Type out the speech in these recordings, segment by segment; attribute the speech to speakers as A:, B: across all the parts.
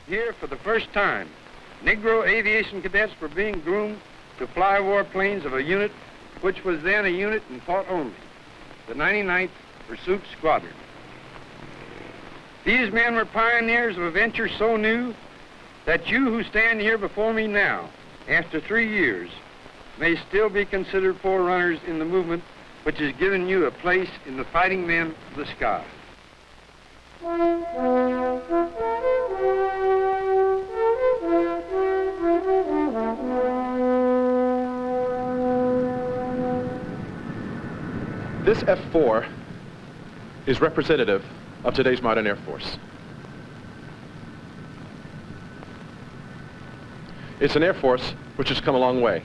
A: Here, for the first time, Negro aviation cadets were being groomed to fly warplanes of a unit which was then a unit in thought only, the 99th Pursuit Squadron. These men were pioneers of a venture so new that you who stand here before me now, after 3 years, may still be considered forerunners in the movement which has given you a place in the fighting men of the sky.
B: This F-4 is representative of today's modern Air Force. It's an Air Force which has come a long way.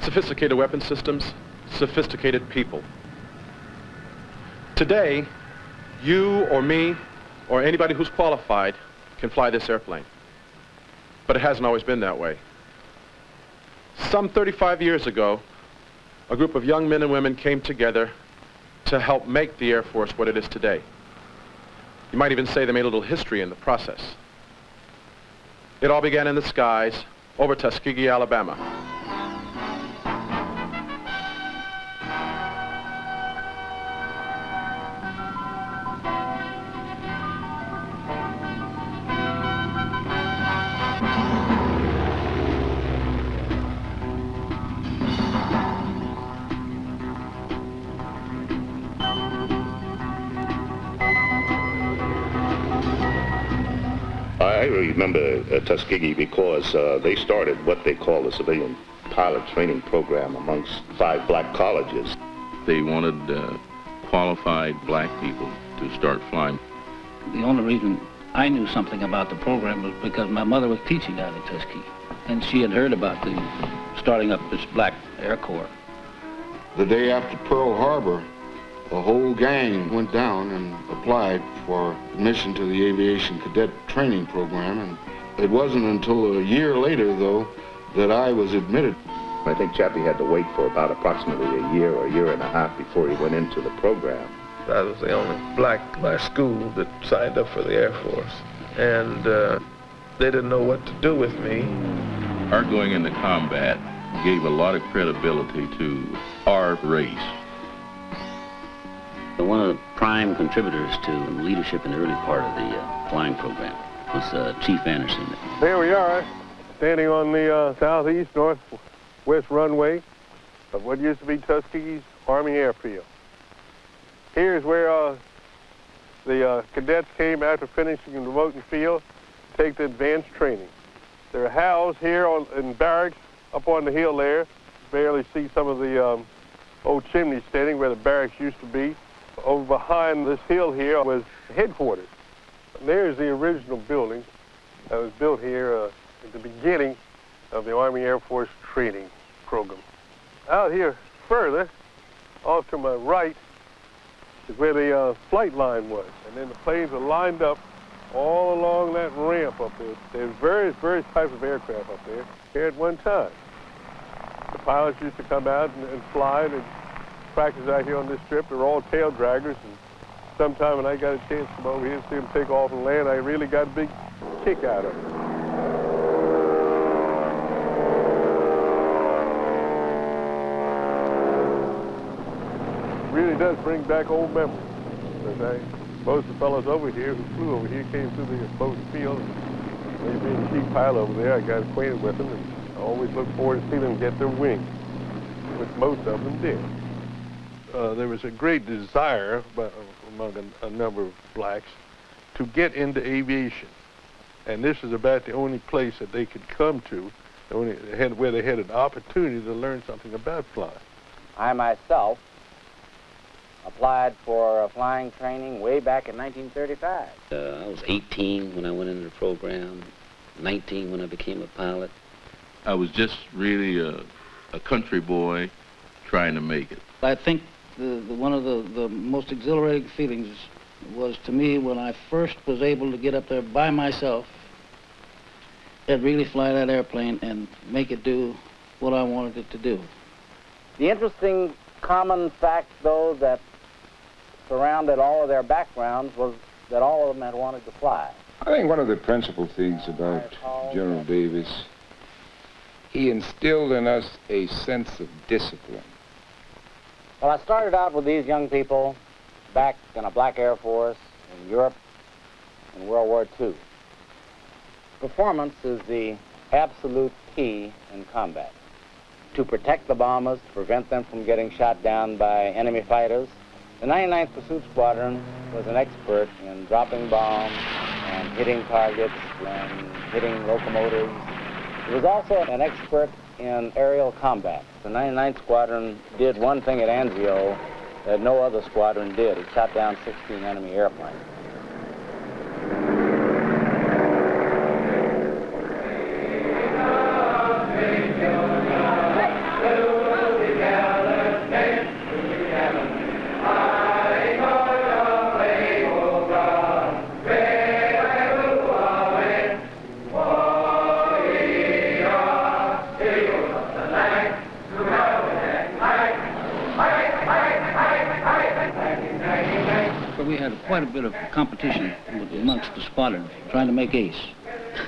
B: Sophisticated weapon systems, sophisticated people. Today, you or me or anybody who's qualified can fly this airplane. But it hasn't always been that way. Some 35 years ago, a group of young men and women came together to help make the Air Force what it is today. You might even say they made a little history in the process. It all began in the skies over Tuskegee, Alabama.
C: I remember Tuskegee because they started what they call the civilian pilot training program amongst 5 black colleges.
D: They wanted qualified black people to start flying.
E: The only reason I knew something about the program was because my mother was teaching out at Tuskegee, and she had heard about the starting up this black Air Corps.
F: The day after Pearl Harbor, the whole gang went down and applied for admission to the Aviation Cadet Training Program, and it wasn't until a year later, though, that I was admitted.
C: I think Chappie had to wait for about approximately a year or a year and a half before he went into the program.
G: I was the only black in my school that signed up for the Air Force, and they didn't know what to do with me.
D: Our going into combat gave a lot of credibility to our race.
E: One of the prime contributors to leadership in the early part of the flying program was Chief Anderson.
G: There we are, standing on the southeast, northwest runway of what used to be Tuskegee's Army Airfield. Here's where the cadets came after finishing the remote field to take the advanced training. They're housed here in barracks up on the hill there. You barely see some of the old chimneys standing where the barracks used to be. Over behind this hill here was headquarters. And there's the original building that was built here at the beginning of the Army Air Force training program. Out here further, off to my right, is where the flight line was. And then the planes were lined up all along that ramp up there. There's various types of aircraft up there here at one time. The pilots used to come out and fly and practice out here on this strip. They're all tail draggers, and sometime when I got a chance to come over here and see them take off and land, I really got a big kick out of it. It really does bring back old memories. Most of the fellows over here who flew over here came through the exposed field. They being a chief pilot over there, I got acquainted with them, and I always look forward to see them get their wings, which most of them did. There was a great desire among a number of blacks to get into aviation. And this is about the only place that they could come to, where they had an opportunity to learn something about flying.
H: I myself applied for flying training way back in 1935.
E: I was 18 when I went into the program, 19 when I became a pilot.
D: I was just really a country boy trying to make it.
E: I think one of the most exhilarating feelings was to me when I first was able to get up there by myself and really fly that airplane and make it do what I wanted it to do.
H: The interesting common fact, though, that surrounded all of their backgrounds was that all of them had wanted to fly.
I: I think one of the principal things about General Davis, he instilled in us a sense of discipline.
H: Well, I started out with these young people back in a black Air Force in Europe in World War II. Performance is the absolute key in combat. To protect the bombers, to prevent them from getting shot down by enemy fighters, the 99th Pursuit Squadron was an expert in dropping bombs and hitting targets and hitting locomotives. It was also an expert in aerial combat. The 99th Squadron did one thing at Anzio that no other squadron did. It shot down 16 enemy airplanes.
E: We had quite a bit of competition amongst the squadron trying to make ace.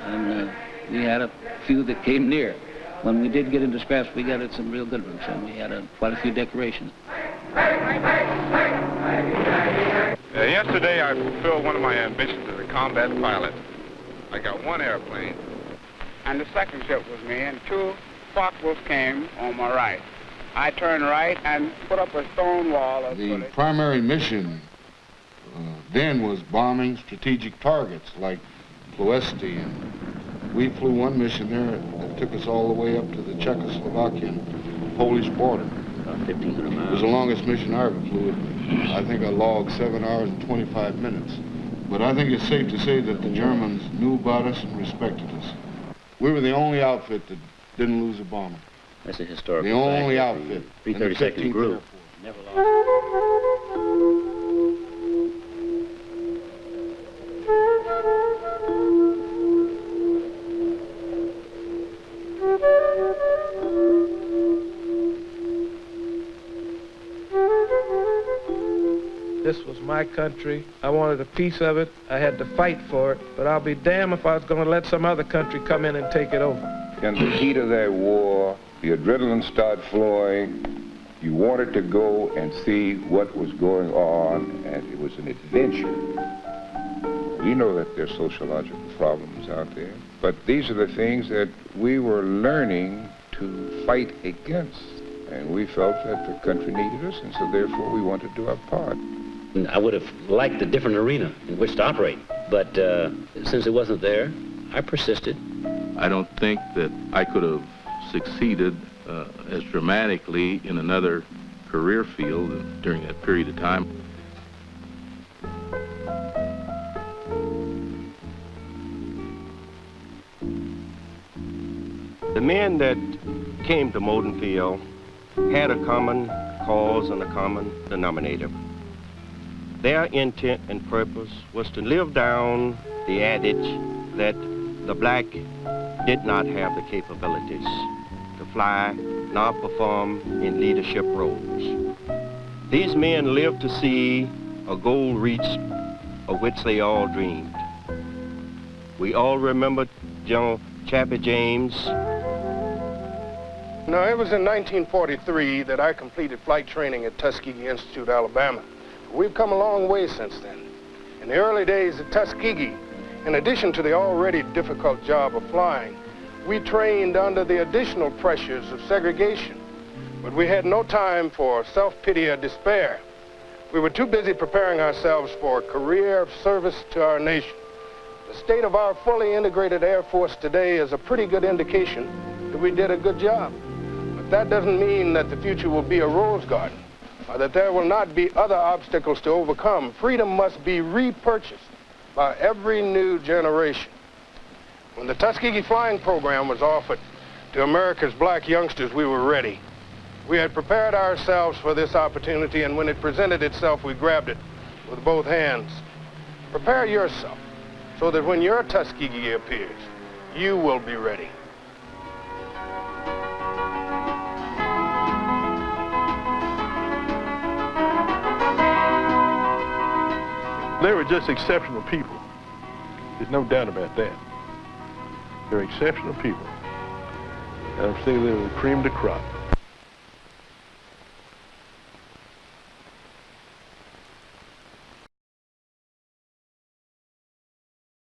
E: And we had a few that came near. When we did get into scraps, we got some real good ones, and we had quite a few decorations.
J: Yesterday, I fulfilled one of my ambitions as a combat pilot. I got one airplane, and the second ship was me, and two Focke-Wulfs came on my right. I turned right and put up a stone wall.
F: The primary mission then was bombing strategic targets like Ploesti, and we flew one mission there that took us all the way up to the Czechoslovakian Polish border.
K: About 1,500 miles.
F: It was the longest mission I ever flew. I think I logged 7 hours and 25 minutes. But I think it's safe to say that the Germans knew about us and respected us. We were the only outfit that didn't lose a bomber.
K: That's a historical
F: The only outfit.
K: 332nd Group.
E: Never lost.
L: This was my country. I wanted a piece of it. I had to fight for it, but I'll be damned if I was going to let some other country come in and take it over.
I: In the heat of that war, the adrenaline started flowing. You wanted to go and see what was going on, and it was an adventure. We know that there's sociological problems out there, but these are the things that we were learning to fight against. And we felt that the country needed us, and so therefore we wanted to do our part.
K: I would have liked a different arena in which to operate, but since it wasn't there, I persisted.
D: I don't think that I could have succeeded as dramatically in another career field during that period of time.
M: The men that came to Moultonfield had a common cause and a common denominator. Their intent and purpose was to live down the adage that the black did not have the capabilities to fly nor perform in leadership roles. These men lived to see a goal reached of which they all dreamed. We all remember General Chappie James.
G: Now, it was in 1943 that I completed flight training at Tuskegee Institute, Alabama. We've come a long way since then. In the early days at Tuskegee, in addition to the already difficult job of flying, we trained under the additional pressures of segregation. But we had no time for self-pity or despair. We were too busy preparing ourselves for a career of service to our nation. The state of our fully integrated Air Force today is a pretty good indication that we did a good job. But that doesn't mean that the future will be a rose garden, or that there will not be other obstacles to overcome. Freedom must be repurchased by every new generation. When the Tuskegee flying program was offered to America's black youngsters, we were ready. We had prepared ourselves for this opportunity, and when it presented itself, we grabbed it with both hands. Prepare yourself so that when your Tuskegee appears, you will be ready.
J: They were just exceptional people.
G: There's no doubt about that. They're exceptional people. And I'm saying they're the cream de crop.